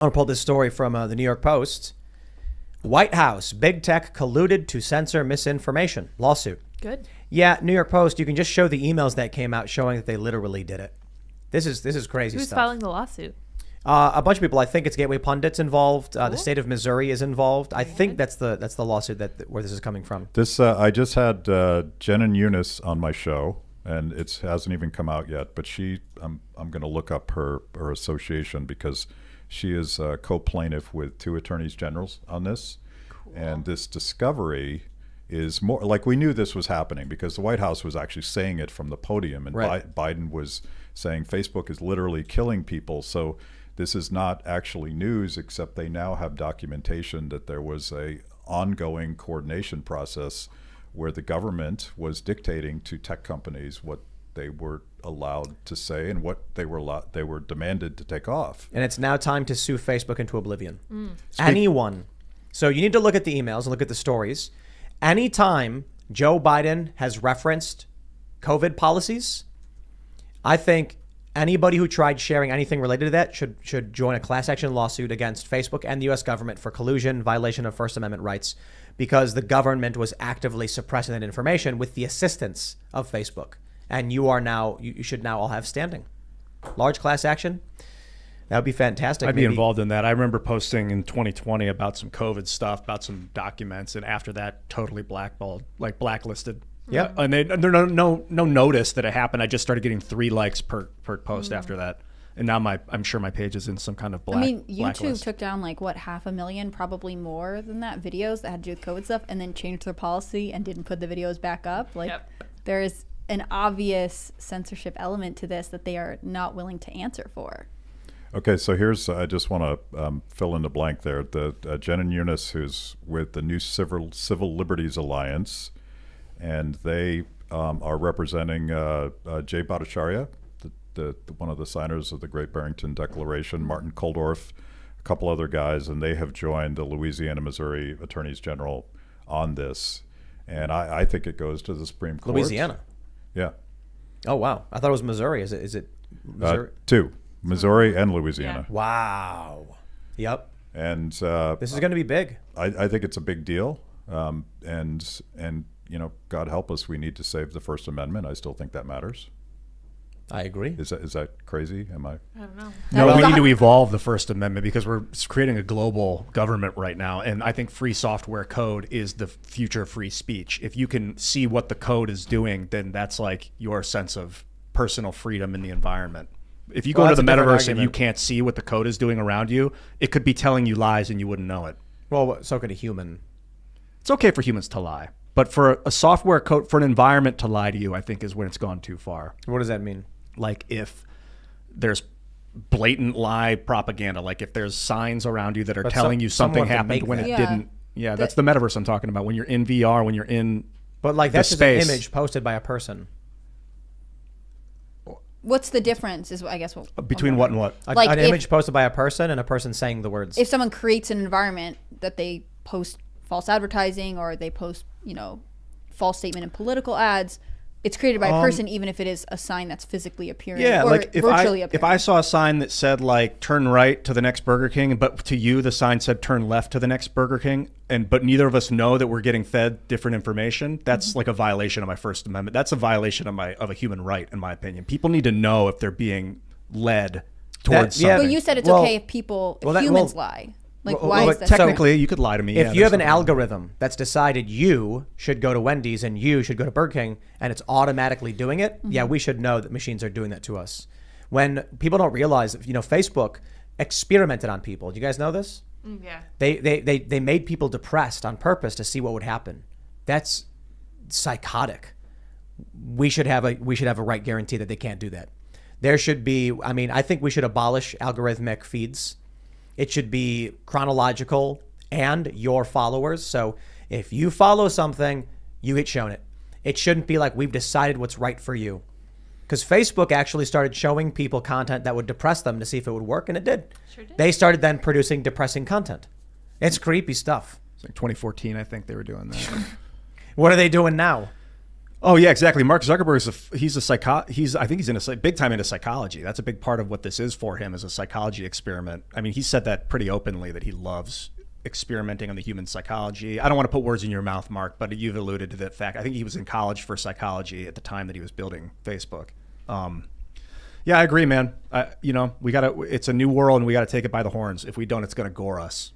I want to pull this story from the New York Post. White House, big tech colluded to censor misinformation. Lawsuit. Good. Yeah, New York Post, you can just show the emails that came out showing that they literally did it. This is crazy Who's stuff. filing the lawsuit? A bunch of people. I think it's Gateway Pundits involved. The state of Missouri is involved. I think that's the lawsuit where this is coming from. This I just had Jen and Eunice on my show, and it hasn't even come out yet. But I'm going to look up her association because she is a co-plaintiff with 2 attorneys generals on this. Cool. And this discovery is more like, we knew this was happening because the White House was actually saying it from the podium, and right. Biden was saying Facebook is literally killing people. So this is not actually news, except they now have documentation that there was a ongoing coordination process where the government was dictating to tech companies what they were allowed to say and what they were demanded to take off. And it's now time to sue Facebook into oblivion. Anyone. So you need to look at the emails and look at the stories. Anytime Joe Biden has referenced COVID policies, I think anybody who tried sharing anything related to that should join a class action lawsuit against Facebook and the U.S. government for collusion, violation of First Amendment rights, because the government was actively suppressing that information with the assistance of Facebook. And you should now all have standing. Large class action. That would be fantastic. I'd be involved in that. I remember posting in 2020 about some COVID stuff, about some documents, and after that, totally blacklisted. Yeah, and there no notice that it happened. I just started getting 3 likes per post after that, and now I'm sure my page is in some kind of YouTube blacklist. took down 500,000, probably more than that, videos that had to do with COVID stuff, and then changed their policy and didn't put the videos back up. There is an obvious censorship element to this that they are not willing to answer for. Okay, so I just want to fill in the blank there. The Jen and Eunice, who's with the new Civil Liberties Alliance, and they are representing Jay Bhattacharya, one of the signers of the Great Barrington Declaration, Martin Kulldorff, a couple other guys, and they have joined the Louisiana, Missouri Attorneys General on this. And I think it goes to the Supreme Court. Louisiana? Yeah. Oh, wow. I thought it was Missouri. Is it Missouri? 2. Missouri and Louisiana. Yeah. Wow. Yep. And this is going to be big. I think it's a big deal. And God help us, we need to save the First Amendment. I still think that matters. I agree. Is that crazy? I don't know. No, we need to evolve the First Amendment because we're creating a global government right now, and I think free software code is the future of free speech. If you can see what the code is doing, then that's like your sense of personal freedom in the environment. If you go to the metaverse and you can't see what the code is doing around you, it could be telling you lies and you wouldn't know it. Well, so could a human. It's okay for humans to lie, but for a software code, for an environment to lie to you, I think is when it's gone too far. What does that mean? Like if there's blatant lie propaganda, like if there's signs around you that are telling you something happened when it didn't. Yeah, that's the metaverse I'm talking about. When you're in VR, when you're in that's just an space. image posted by a person. What's the difference is, I guess, between what and what? An image posted by a person and a person saying the words. If someone creates an environment that they post false advertising or they post, false statement in political ads, it's created by a person, even if it is a sign that's physically appearing or like virtually appearing. If I saw a sign that said turn right to the next Burger King, but to you the sign said turn left to the next Burger King, but neither of us know that we're getting fed different information, that's like a violation of my First Amendment. That's a violation of a human right, in my opinion. People need to know if they're being led towards something. But you said it's okay if humans lie. Why is that? Technically, you could lie to me. If you have an algorithm that's decided you should go to Wendy's and you should go to Burger King, and it's automatically doing it, we should know that machines are doing that to us. When people don't realize, Facebook experimented on people. Do you guys know this? Yeah. They made people depressed on purpose to see what would happen. That's psychotic. We should have a right guarantee that they can't do that. There should be. I think we should abolish algorithmic feeds. It should be chronological and your followers. So if you follow something, you get shown it. It shouldn't be like we've decided what's right for you. Because Facebook actually started showing people content that would depress them to see if it would work, and it did. Sure did. They started then producing depressing content. It's creepy stuff. It's like 2014, I think they were doing that. What are they doing now? Oh yeah, exactly. Mark Zuckerberg I think he's big time into psychology. That's a big part of what this is for him, is a psychology experiment. I mean, he said that pretty openly, that he loves experimenting on the human psychology. I don't want to put words in your mouth, Mark, but you've alluded to that fact. I think he was in college for psychology at the time that he was building Facebook. Yeah, I agree, man. We gotta. It's a new world, and we gotta take it by the horns. If we don't, it's gonna gore us.